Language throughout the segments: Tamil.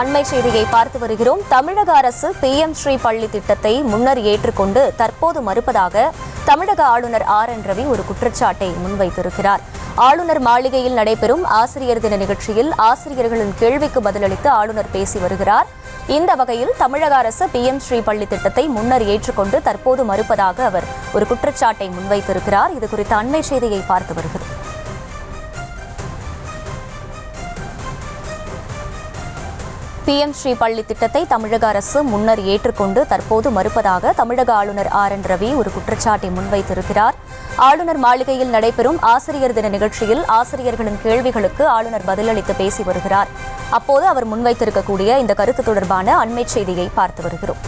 அண்மை செய்தியை பார்த்து வருகிறோம். தமிழக அரசு PM ஸ்ரீ பள்ளி திட்டத்தை முன்னர் ஏற்றுக்கொண்டு தற்போது மறுப்பதாக தமிழக ஆளுநர் RN ரவி ஒரு குற்றச்சாட்டை முன்வைத்திருக்கிறார். ஆளுநர் மாளிகையில் நடைபெறும் ஆசிரியர் தின நிகழ்ச்சியில் ஆசிரியர்களின் கேள்விக்கு பதிலளித்து ஆளுநர் பேசி வருகிறார். இந்த வகையில் தமிழக அரசு PM ஸ்ரீ பள்ளி திட்டத்தை முன்னர் ஏற்றுக்கொண்டு தற்போது மறுப்பதாக அவர் ஒரு குற்றச்சாட்டை முன்வைத்திருக்கிறார். இது குறித்த அண்மை செய்தியை பார்த்து வருகிறோம். PM ஸ்ரீ பள்ளி திட்டத்தை தமிழக அரசு முன்னர் ஏற்றுக்கொண்டு தற்போது மறுப்பதாக தமிழக ஆளுநர் RN ரவி ஒரு குற்றச்சாட்டை முன்வைத்திருக்கிறார். ஆளுநர் மாளிகையில் நடைபெறும் ஆசிரியர் தின நிகழ்ச்சியில் ஆசிரியர்களின் கேள்விகளுக்கு ஆளுநர் பதிலளித்து பேசி வருகிறார். அப்போது அவர் முன்வைத்திருக்கக்கூடிய இந்த கருத்து தொடர்பான அண்மை செய்தியை பார்த்து வருகிறோம்.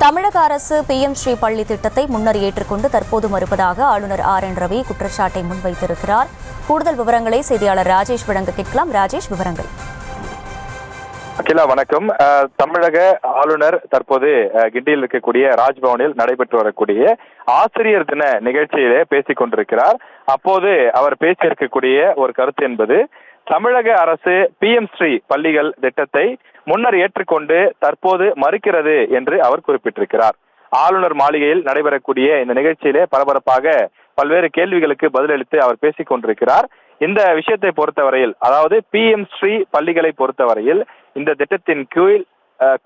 தமிழக அரசு PM ஸ்ரீ பள்ளி திட்டத்தை முன்னர் ஏற்றுக்கொண்டு தற்போது மறுப்பதாக ஆளுநர் RN ரவி குற்றச்சாட்டை முன்வைத்திருக்கிறார். கூடுதல் விவரங்களை செய்தியாளர் ராஜேஷ் வழங்க கேட்கலாம். ராஜேஷ், விவரங்கள். அகிலா, வணக்கம். தமிழக ஆளுநர் தற்போது கிண்டியில் இருக்கக்கூடிய ராஜ்பவனில் நடைபெற்று வரக்கூடிய ஆசிரியர் தின நிகழ்ச்சியிலே பேசிக் கொண்டிருக்கிறார். அப்போது அவர் பேசியிருக்கக்கூடிய ஒரு கருத்து என்பது, தமிழக அரசு PM ஸ்ரீ பள்ளிகள் திட்டத்தை முன்னர் ஏற்றுக்கொண்டு தற்போது மறுக்கிறது என்று அவர் குறிப்பிட்டிருக்கிறார். ஆளுநர் மாளிகையில் நடைபெறக்கூடிய இந்த நிகழ்ச்சியிலே பரபரப்பாக பல்வேறு கேள்விகளுக்கு பதிலளித்து அவர் பேசிக் கொண்டிருக்கிறார். இந்த விஷயத்தை பொறுத்தவரையில், அதாவது PM ஸ்ரீ பள்ளிகளை பொறுத்தவரையில் இந்த திட்டத்தின் கீழ்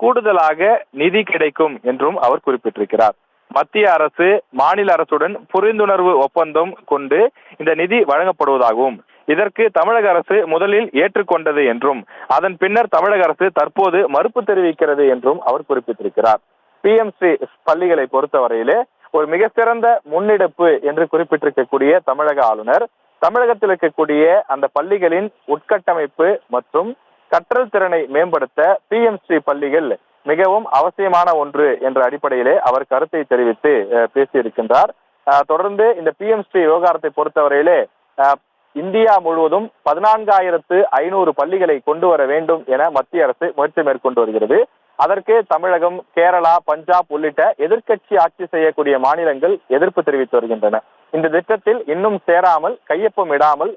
கூடுதலாக நிதி கிடைக்கும் என்றும் அவர் குறிப்பிட்டிருக்கிறார். மத்திய அரசு மாநில அரசுடன் புரிந்துணர்வு ஒப்பந்தம் கொண்டு இந்த நிதி வழங்கப்படுவதாகவும், இதற்கு தமிழக அரசு முதலில் ஏற்றுக்கொண்டது என்றும், அதன் பின்னர் தமிழக அரசு தற்போது மறுப்பு தெரிவிக்கிறது என்றும் அவர் குறிப்பிட்டிருக்கிறார். PM ஸ்ரீ பள்ளிகளை பொறுத்தவரையிலே ஒரு மிக சிறந்த முன்னெடுப்பு என்று குறிப்பிட்டிருக்கக்கூடிய தமிழக ஆளுநர், தமிழகத்தில் இருக்கக்கூடிய அந்த பள்ளிகளின் உட்கட்டமைப்பு மற்றும் கற்றல் திறனை மேம்படுத்த PM ஸ்ரீ பள்ளிகள் மிகவும் அவசியமான ஒன்று என்ற அடிப்படையிலே அவர் கருத்தை தெரிவித்து பேசியிருக்கின்றார். தொடர்ந்து இந்த PM ஸ்ரீ விவகாரத்தை பொறுத்தவரையிலே இந்தியா முழுவதும் 14,500 பள்ளிகளை கொண்டு வர வேண்டும் என மத்திய அரசு முயற்சி மேற்கொண்டு வருகிறது. அதற்கு தமிழகம், கேரளா, பஞ்சாப் உள்ளிட்ட எதிர்க்கட்சி ஆட்சி செய்யக்கூடிய மாநிலங்கள் எதிர்ப்பு தெரிவித்து வருகின்றன. இந்த திட்டத்தில் இன்னும் சேராமல், கையொப்பம் இடாமல்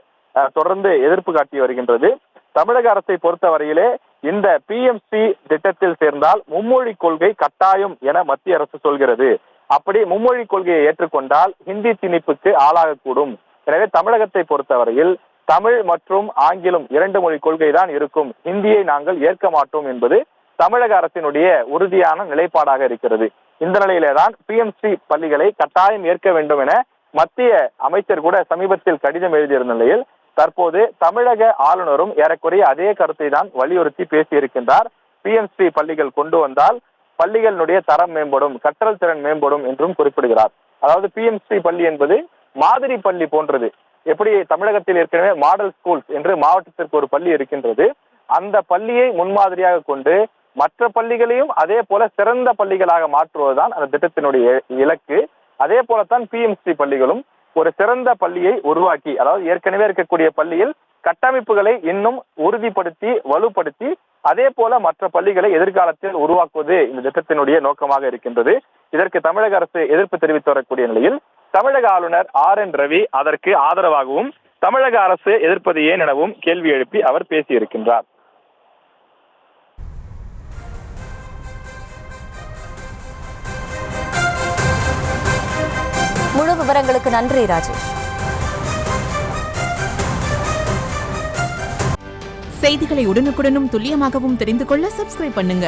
தொடர்ந்து எதிர்ப்பு காட்டி வருகின்றது. தமிழக அரசை பொறுத்தவரையிலே இந்த PM ஸ்ரீ திட்டத்தில் சேர்ந்தால் மும்மொழி கொள்கை கட்டாயம் என மத்திய அரசு சொல்கிறது. அப்படி மும்மொழி கொள்கையை ஏற்றுக்கொண்டால் ஹிந்தி திணிப்புக்கு ஆளாகக்கூடும். எனவே தமிழகத்தை பொறுத்தவரையில் தமிழ் மற்றும் ஆங்கிலம் 2 மொழி கொள்கை தான் இருக்கும், ஹிந்தியை நாங்கள் ஏற்க மாட்டோம் என்பது தமிழக அரசினுடைய உறுதியான நிலைப்பாடாக இருக்கிறது. இந்த நிலையிலேதான் PM ஸ்ரீ பள்ளிகளை கட்டாயம் ஏற்க வேண்டும் என மத்திய அமைச்சர் கூட சமீபத்தில் கடிதம் எழுதியிருந்த நிலையில் தற்போது தமிழக ஆளுநரும் ஏறக்குறைய அதே கருத்தை தான் வலியுறுத்தி பேசியிருக்கின்றார். PM ஸ்ரீ பள்ளிகள் கொண்டு வந்தால் பள்ளிகளுடைய தரம் மேம்படும், கற்றல் திறன் மேம்படும் என்றும் குறிப்பிடுகிறார். அதாவது PM ஸ்ரீ பள்ளி என்பது மாதிரி பள்ளி போன்றது. எப்படி தமிழகத்தில் ஏற்கனவே மாடல் ஸ்கூல்ஸ் என்று மாவட்டத்திற்கு ஒரு பள்ளி இருக்கின்றது, அந்த பள்ளியை முன்மாதிரியாக கொண்டு மற்ற பள்ளிகளையும் அதே போல சிறந்த பள்ளிகளாக மாற்றுவதுதான் அந்த திட்டத்தினுடைய இலக்கு. அதே போலத்தான் PM ஸ்ரீ பள்ளிகளும் ஒரு சிறந்த பள்ளியை உருவாக்கி, அதாவது ஏற்கனவே இருக்கக்கூடிய பள்ளியில் கட்டமைப்புகளை இன்னும் உறுதிப்படுத்தி வலுப்படுத்தி அதே போல மற்ற பள்ளிகளை எதிர்காலத்தில் உருவாக்குவது இந்த திட்டத்தினுடைய நோக்கமாக இருக்கின்றது. இதற்கு தமிழக அரசு எதிர்ப்பு தெரிவித்து வரக்கூடிய நிலையில் தமிழக ஆளுநர் RN ரவி அதற்கு ஆதரவாகவும் தமிழக அரசு எதிர்ப்பது ஏன் எனவும் கேள்வி எழுப்பி அவர் பேசியிருக்கின்றார். முழு விவரங்களுக்கு நன்றி ராஜேஷ். செய்திகளை உடனுக்குடனும் துல்லியமாகவும் தெரிந்து கொள்ள சப்ஸ்கிரைப் பண்ணுங்க.